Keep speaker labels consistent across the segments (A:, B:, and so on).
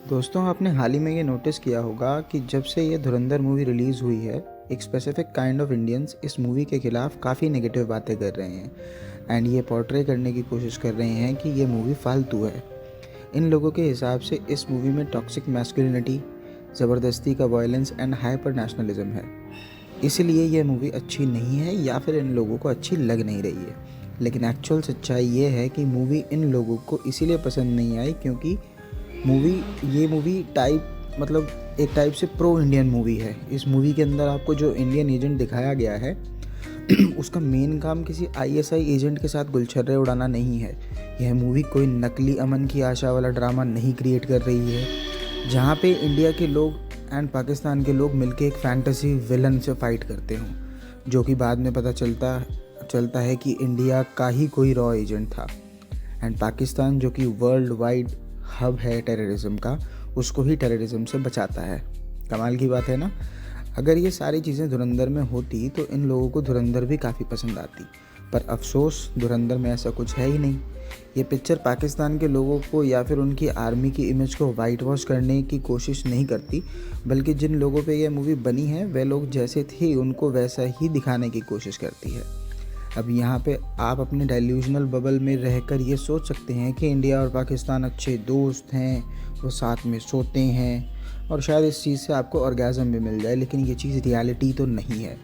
A: दोस्तों, आपने हाल ही में ये नोटिस किया होगा कि जब से ये धुरंधर मूवी रिलीज़ हुई है, एक स्पेसिफिक काइंड ऑफ इंडियंस इस मूवी के ख़िलाफ़ काफ़ी नेगेटिव बातें कर रहे हैं एंड ये पोर्ट्रे करने की कोशिश कर रहे हैं कि ये मूवी फालतू है। इन लोगों के हिसाब से इस मूवी में टॉक्सिक मैस्कुलिनिटी, ज़बरदस्ती का वायलेंस एंड हाइपर नेशनलिज्म है। इसलिए ये मूवी अच्छी नहीं है या फिर इन लोगों को अच्छी लग नहीं रही है। लेकिन एक्चुअल सच्चाई ये है कि मूवी इन लोगों को इसीलिए पसंद नहीं आई क्योंकि ये मूवी एक टाइप से प्रो इंडियन मूवी है। इस मूवी के अंदर आपको जो इंडियन एजेंट दिखाया गया है उसका मेन काम किसी आईएसआई एजेंट के साथ गुलछर्रे उड़ाना नहीं है। यह मूवी कोई नकली अमन की आशा वाला ड्रामा नहीं क्रिएट कर रही है जहाँ पे इंडिया के लोग एंड पाकिस्तान के लोग मिलके एक फैंटेसी विलन से फाइट करते हों, जो कि बाद में पता चलता है कि इंडिया का ही कोई रॉ एजेंट था एंड पाकिस्तान, जो कि वर्ल्ड वाइड हब है टेररिज्म का, उसको ही टेररिज्म से बचाता है। कमाल की बात है ना। अगर ये सारी चीज़ें धुरंधर में होती तो इन लोगों को धुरंधर भी काफ़ी पसंद आती, पर अफसोस धुरंधर में ऐसा कुछ है ही नहीं। ये पिक्चर पाकिस्तान के लोगों को या फिर उनकी आर्मी की इमेज को वाइट वॉश करने की कोशिश नहीं करती, बल्कि जिन लोगों पे ये मूवी बनी है वे लोग जैसे थे उनको वैसा ही दिखाने की कोशिश करती है। अब यहाँ पे आप अपने डेल्यूजनल बबल में रहकर ये सोच सकते हैं कि इंडिया और पाकिस्तान अच्छे दोस्त हैं, वो साथ में सोते हैं और शायद इस चीज़ से आपको ऑर्गेज़म भी मिल जाए, लेकिन ये चीज़ रियलिटी तो नहीं है।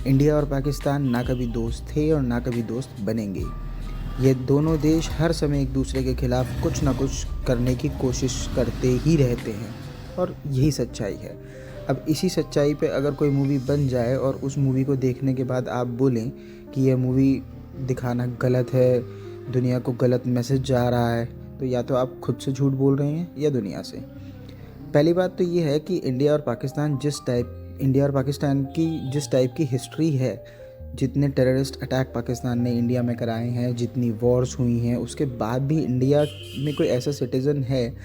A: इंडिया और पाकिस्तान ना कभी दोस्त थे और ना कभी दोस्त बनेंगे। ये दोनों देश हर समय एक दूसरे के ख़िलाफ़ कुछ ना कुछ करने की कोशिश करते ही रहते हैं और यही सच्चाई है। अब इसी सच्चाई पे अगर कोई मूवी बन जाए और उस मूवी को देखने के बाद आप बोलें कि यह मूवी दिखाना गलत है, दुनिया को गलत मैसेज जा रहा है, तो या तो आप खुद से झूठ बोल रहे हैं या दुनिया से। पहली बात तो ये है कि इंडिया और पाकिस्तान की जिस टाइप की हिस्ट्री है, जितने टेररिस्ट अटैक पाकिस्तान ने इंडिया में कराए हैं, जितनी वॉर्स हुई हैं, उसके बाद भी इंडिया में कोई ऐसा सिटीज़न है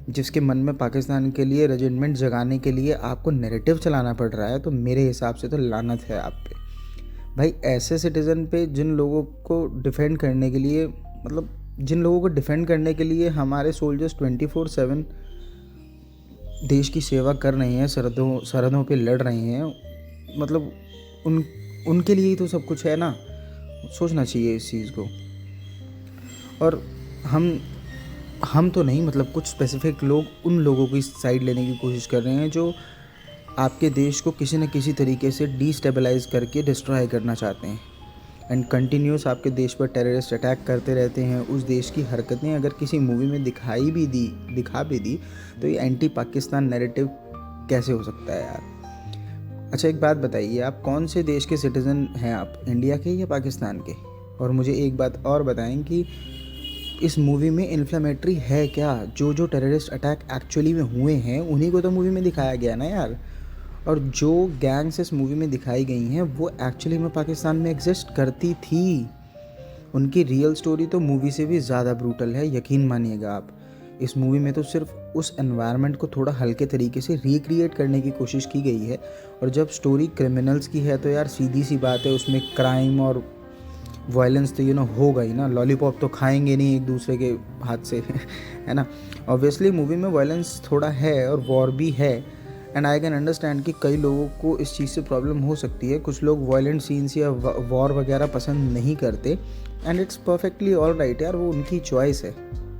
A: जिसके मन में पाकिस्तान के लिए रेजिमेंट जगाने के लिए आपको नैरेटिव चलाना पड़ रहा है, तो मेरे हिसाब से तो लानत है आप पे। भाई, ऐसे सिटीज़न पे जिन लोगों को डिफेंड करने के लिए हमारे सोल्जर्स 24/7 देश की सेवा कर रहे हैं, सरहदों पे लड़ रहे हैं, मतलब उनके लिए ही तो सब कुछ है ना। सोचना चाहिए इस चीज़ को। और हम तो नहीं, मतलब कुछ स्पेसिफिक लोग उन लोगों की साइड लेने की कोशिश कर रहे हैं जो आपके देश को किसी न किसी तरीके से डिस्टेबलाइज करके डिस्ट्रॉय करना चाहते हैं एंड कंटिन्यूस आपके देश पर टेररिस्ट अटैक करते रहते हैं। उस देश की हरकतें अगर किसी मूवी में दिखा भी दी तो ये एंटी पाकिस्तान नैरेटिव कैसे हो सकता है यार। अच्छा, एक बात बताइए, आप कौन से देश के सिटीज़न हैं, आप इंडिया के या पाकिस्तान के? और मुझे एक बात और बताएं कि इस मूवी में इन्फ्लेमेटरी है क्या? जो टेररिस्ट अटैक एक्चुअली में हुए हैं उन्हीं को तो मूवी में दिखाया गया ना यार। और जो गैंग्स इस मूवी में दिखाई गई हैं वो एक्चुअली में पाकिस्तान में एग्जिस्ट करती थी। उनकी रियल स्टोरी तो मूवी से भी ज़्यादा ब्रूटल है, यकीन मानिएगा आप। इस मूवी में तो सिर्फ उस एनवायरनमेंट को थोड़ा हल्के तरीके से रिक्रिएट करने की कोशिश की गई है, और जब स्टोरी क्रिमिनल्स की है तो यार सीधी सी बात है, उसमें क्राइम और वायलेंस तो होगा ही ना। लॉलीपॉप तो खाएंगे नहीं एक दूसरे के हाथ से है ना। ऑब्वियसली मूवी में वायलेंस थोड़ा है और वॉर भी है, एंड आई कैन अंडरस्टैंड कि कई लोगों को इस चीज़ से प्रॉब्लम हो सकती है। कुछ लोग वायलेंट सीन्स या वॉर वगैरह पसंद नहीं करते, and it's perfectly all right यार, वो उनकी चॉइस है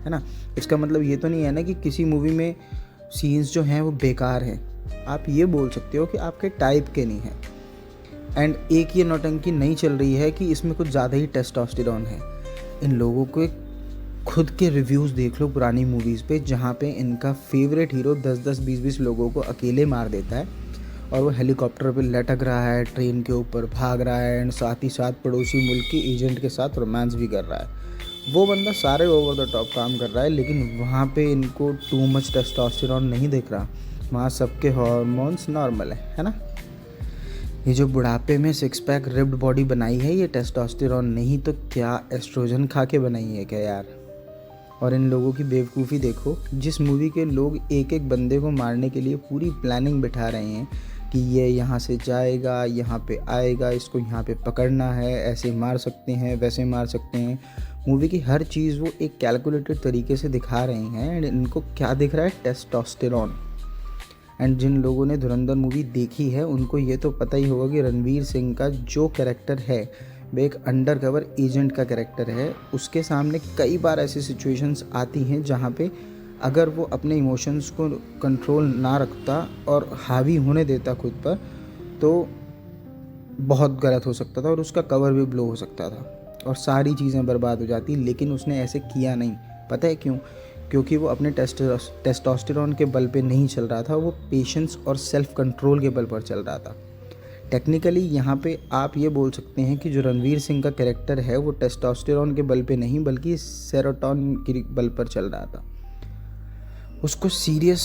A: ना। इसका मतलब ये तो नहीं है ना कि किसी मूवी में सीन्स जो हैं वो बेकार हैं। आप ये बोल सकते हो कि आपके टाइप के नहीं हैं। एंड एक ये नौटंकी नहीं चल रही है कि इसमें कुछ ज़्यादा ही टेस्टोस्टेरोन है। इन लोगों को खुद के रिव्यूज़ देख लो पुरानी मूवीज़ पे, जहाँ पे इनका फेवरेट हीरो 10-10, 20-20 लोगों को अकेले मार देता है और वो हेलीकॉप्टर पे लटक रहा है, ट्रेन के ऊपर भाग रहा है, एंड साथ ही साथ पड़ोसी मुल्क के एजेंट के साथ रोमांस भी कर रहा है। वो बंदा सारे ओवर द टॉप काम कर रहा है, लेकिन वहाँ पे इनको टू मच टेस्टोस्टेरोन नहीं दिख रहा। वहाँ सबके हार्मोन्स नॉर्मल है ना। ये जो बुढ़ापे में 6 पैक रिब्ड बॉडी बनाई है, ये टेस्टोस्टेरोन नहीं तो क्या एस्ट्रोजन खा के बनाई है क्या यार। और इन लोगों की बेवकूफ़ी देखो, जिस मूवी के लोग एक एक बंदे को मारने के लिए पूरी प्लानिंग बिठा रहे हैं कि ये यहाँ से जाएगा, यहाँ पे आएगा, इसको यहाँ पे पकड़ना है, ऐसे मार सकते हैं, वैसे मार सकते हैं। मूवी की हर चीज़ वो एक कैलकुलेटेड तरीके से दिखा रहे हैं। एंड इनको क्या दिख रहा है? टेस्टोस्टेरॉन। एंड जिन लोगों ने धुरंधर मूवी देखी है उनको ये तो पता ही होगा कि रणवीर सिंह का जो कैरेक्टर है वो एक अंडरकवर एजेंट का कैरेक्टर है। उसके सामने कई बार ऐसी सिचुएशंस आती हैं जहाँ पे अगर वो अपने इमोशंस को कंट्रोल ना रखता और हावी होने देता खुद पर, तो बहुत गलत हो सकता था और उसका कवर भी ब्लो हो सकता था और सारी चीज़ें बर्बाद हो जाती। लेकिन उसने ऐसे किया नहीं। पता है क्यों? क्योंकि वो अपने टेस्टोस्टेरॉन के बल पे नहीं चल रहा था, वो पेशेंस और सेल्फ कंट्रोल के बल पर चल रहा था। टेक्निकली यहाँ पे आप ये बोल सकते हैं कि जो रणवीर सिंह का कैरेक्टर है वो टेस्टोस्टेरॉन के बल पे नहीं बल्कि सेरोटोनिन के बल पर चल रहा था। उसको सीरियस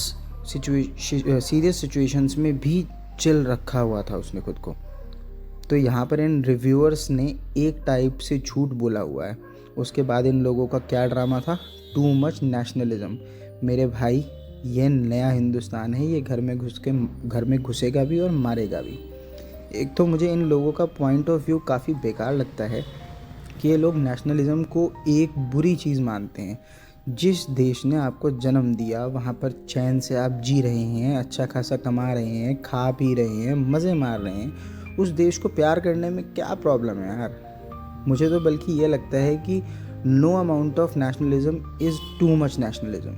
A: सिचुएशंस में भी चिल रखा हुआ था उसने खुद को। तो यहाँ पर इन रिव्यूअर्स ने एक टाइप से झूठ बोला हुआ है। उसके बाद इन लोगों का क्या ड्रामा था? To much nationalism. मेरे भाई, ये नया हिंदुस्तान है, ये घर में घुसेगा भी और मारेगा भी। एक तो मुझे इन लोगों का पॉइंट ऑफ व्यू काफ़ी बेकार लगता है कि ये लोग नेशनलिज्म को एक बुरी चीज़ मानते हैं। जिस देश ने आपको जन्म दिया वहाँ पर चैन से आप जी रहे हैं, अच्छा खासा कमा रहे हैं, खा पी रहे हैं, मज़े मार रहे हैं, उस देश को प्यार करने में क्या प्रॉब्लम है यार? मुझे तो बल्कि ये लगता है कि no amount of nationalism is too much nationalism.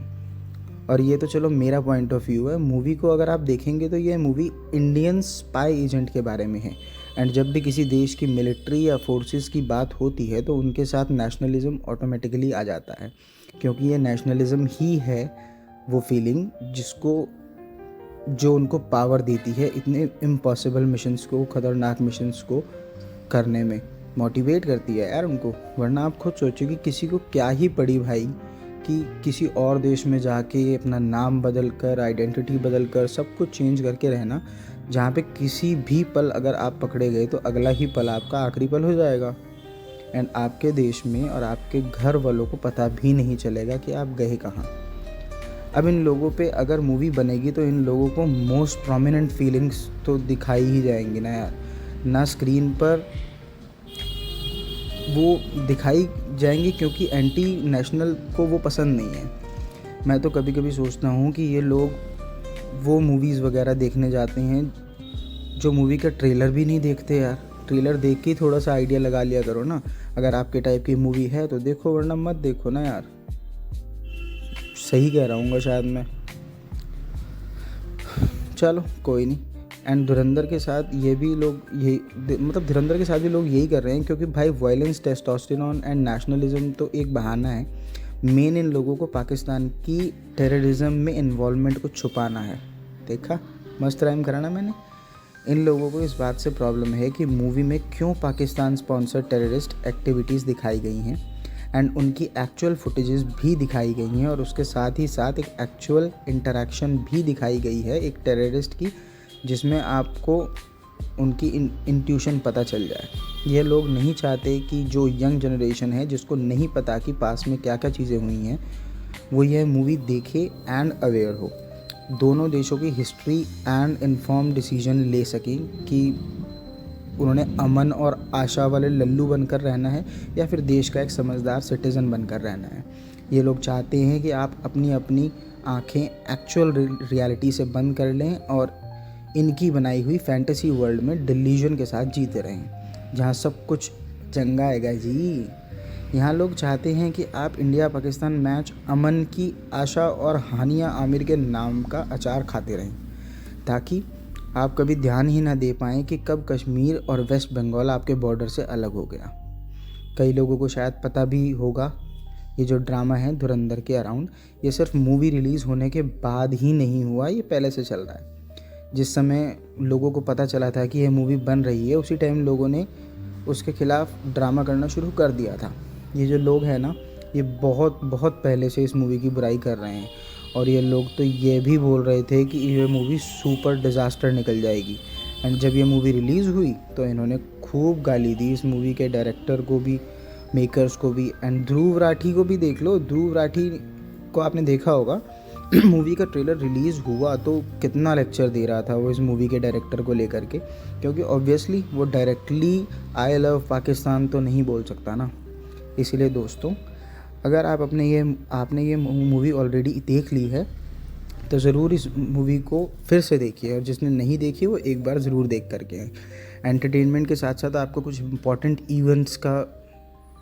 A: और ये तो चलो मेरा पॉइंट ऑफ व्यू है। मूवी को अगर आप देखेंगे तो ये मूवी इंडियन स्पाई एजेंट के बारे में है। एंड जब भी किसी देश की मिलिट्री या फोर्सेस की बात होती है तो उनके साथ नेशनलिज्म ऑटोमेटिकली आ जाता है, क्योंकि ये नेशनलिज्म ही है वो फीलिंग जो उनको पावर देती है इतने इम्पॉसिबल मिशंस को, ख़तरनाक मिशंस को करने में मोटिवेट करती है यार उनको। वरना आप खुद सोचो कि किसी को क्या ही पड़ी भाई कि किसी और देश में जाके अपना नाम बदल कर, आइडेंटिटी बदल कर, सब कुछ चेंज करके रहना, जहाँ पे किसी भी पल अगर आप पकड़े गए तो अगला ही पल आपका आखिरी पल हो जाएगा। एंड आपके देश में और आपके घर वालों को पता भी नहीं चलेगा कि आप गए कहाँ। अब इन लोगों पे अगर मूवी बनेगी तो इन लोगों को मोस्ट प्रोमिनेंट फीलिंग्स तो दिखाई ही जाएंगी ना यार। ना स्क्रीन पर वो दिखाई जाएंगी क्योंकि एंटी नेशनल को वो पसंद नहीं है। मैं तो कभी कभी सोचता हूँ कि ये लोग वो मूवीज़ वगैरह देखने जाते हैं जो मूवी का ट्रेलर भी नहीं देखते यार। ट्रेलर देख के थोड़ा सा आइडिया लगा लिया करो ना। अगर आपके टाइप की मूवी है तो देखो, वरना मत देखो ना यार। सही कह रहा हूँ शायद मैं। चलो कोई नहीं। एंड धुरंधर के साथ ये भी लोग धुरंधर के साथ भी लोग यही कर रहे हैं, क्योंकि भाई वायलेंस, टेस्टोस्टेरॉन एंड नेशनलिज्म तो एक बहाना है। मेन इन लोगों को पाकिस्तान की टेररिज्म में इन्वॉल्वमेंट को छुपाना है। देखा, मस्त राइम करा ना मैंने। इन लोगों को इस बात से प्रॉब्लम है कि मूवी में क्यों पाकिस्तान स्पॉन्सर्ड टेररिस्ट एक्टिविटीज़ दिखाई गई हैं एंड उनकी एक्चुअल फुटेजेस भी दिखाई गई हैं, और उसके साथ ही साथ एक एक्चुअल इंटरेक्शन भी दिखाई गई है एक टेररिस्ट की, जिसमें आपको उनकी इंट्यूशन पता चल जाए। ये लोग नहीं चाहते कि जो यंग जनरेशन है जिसको नहीं पता कि पास में क्या क्या चीज़ें हुई हैं, वो यह मूवी देखे एंड अवेयर हो, दोनों देशों की हिस्ट्री एंड इन्फॉर्म डिसीजन ले सकें कि उन्होंने अमन और आशा वाले लल्लू बनकर रहना है या फिर देश का एक समझदार सिटीज़न बनकर रहना है। ये लोग चाहते हैं कि आप अपनी अपनी आँखें एक्चुअल रियलिटी से बंद कर लें और इनकी बनाई हुई फैंटेसी वर्ल्ड में डिल्यूजन के साथ जीते रहें, जहाँ सब कुछ चंगा आएगा जी। यहाँ लोग चाहते हैं कि आप इंडिया पाकिस्तान मैच अमन की आशा और हानिया आमिर के नाम का अचार खाते रहें, ताकि आप कभी ध्यान ही ना दे पाएँ कि कब कश्मीर और वेस्ट बंगाल आपके बॉर्डर से अलग हो गया। कई लोगों को शायद पता भी होगा, ये जो ड्रामा है धुरंधर के अराउंड, ये सिर्फ मूवी रिलीज़ होने के बाद ही नहीं हुआ, ये पहले से चल रहा है। जिस समय लोगों को पता चला था कि ये मूवी बन रही है, उसी टाइम लोगों ने उसके ख़िलाफ़ ड्रामा करना शुरू कर दिया था। ये जो लोग हैं ना, ये बहुत बहुत पहले से इस मूवी की बुराई कर रहे हैं, और ये लोग तो ये भी बोल रहे थे कि ये मूवी सुपर डिज़ास्टर निकल जाएगी। एंड जब ये मूवी रिलीज़ हुई तो इन्होंने खूब गाली दी इस मूवी के डायरेक्टर को भी, मेकर्स को भी, एंड ध्रुव राठी को भी। देख लो, ध्रुव राठी को आपने देखा होगा, मूवी का ट्रेलर रिलीज़ हुआ तो कितना लेक्चर दे रहा था वो इस मूवी के डायरेक्टर को लेकर के, क्योंकि ऑब्वियसली वो डायरेक्टली आई लव पाकिस्तान तो नहीं बोल सकता ना। इसीलिए दोस्तों, अगर आपने ये मूवी ऑलरेडी देख ली है तो ज़रूर इस मूवी को फिर से देखिए, और जिसने नहीं देखी वो एक बार ज़रूर देख करके आए। एंटरटेनमेंट के साथ साथ आपको कुछ इम्पॉर्टेंट इवेंट्स का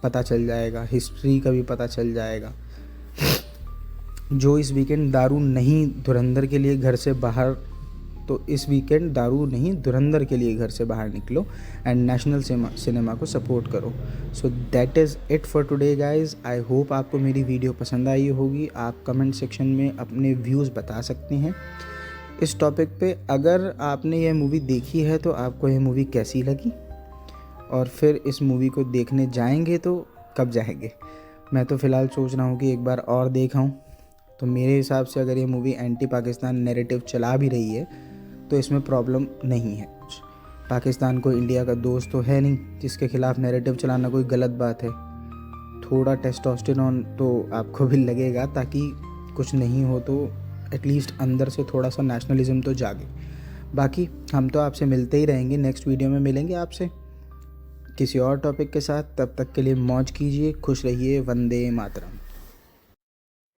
A: पता चल जाएगा, हिस्ट्री का भी पता चल जाएगा। जो इस वीकेंड दारू नहीं धुरंधर के लिए घर से बाहर, तो इस वीकेंड दारू नहीं धुरंधर के लिए घर से बाहर निकलो एंड नेशनल सिनेमा को सपोर्ट करो। So that is it for today guys. I hope आपको मेरी वीडियो पसंद आई होगी। आप कमेंट सेक्शन में अपने व्यूज़ बता सकते हैं इस टॉपिक पे। अगर आपने यह मूवी देखी है तो आपको यह मूवी कैसी लगी, और फिर इस मूवी को देखने जाएंगे तो कब जाएंगे। मैं तो फ़िलहाल सोच रहा हूँ कि एक बार और देखाऊँ। तो मेरे हिसाब से अगर ये मूवी एंटी पाकिस्तान नैरेटिव चला भी रही है तो इसमें प्रॉब्लम नहीं है कुछ। पाकिस्तान कोई इंडिया का दोस्त तो है नहीं जिसके खिलाफ नैरेटिव चलाना कोई गलत बात है। थोड़ा टेस्टोस्टेरोन तो आपको भी लगेगा, ताकि कुछ नहीं हो तो एटलीस्ट अंदर से थोड़ा सा नेशनलिज्म तो जागे। बाकी हम तो आपसे मिलते ही रहेंगे, नेक्स्ट वीडियो में मिलेंगे आपसे किसी और टॉपिक के साथ। तब तक के लिए मौज कीजिए, खुश रहिए। वंदे मातरम।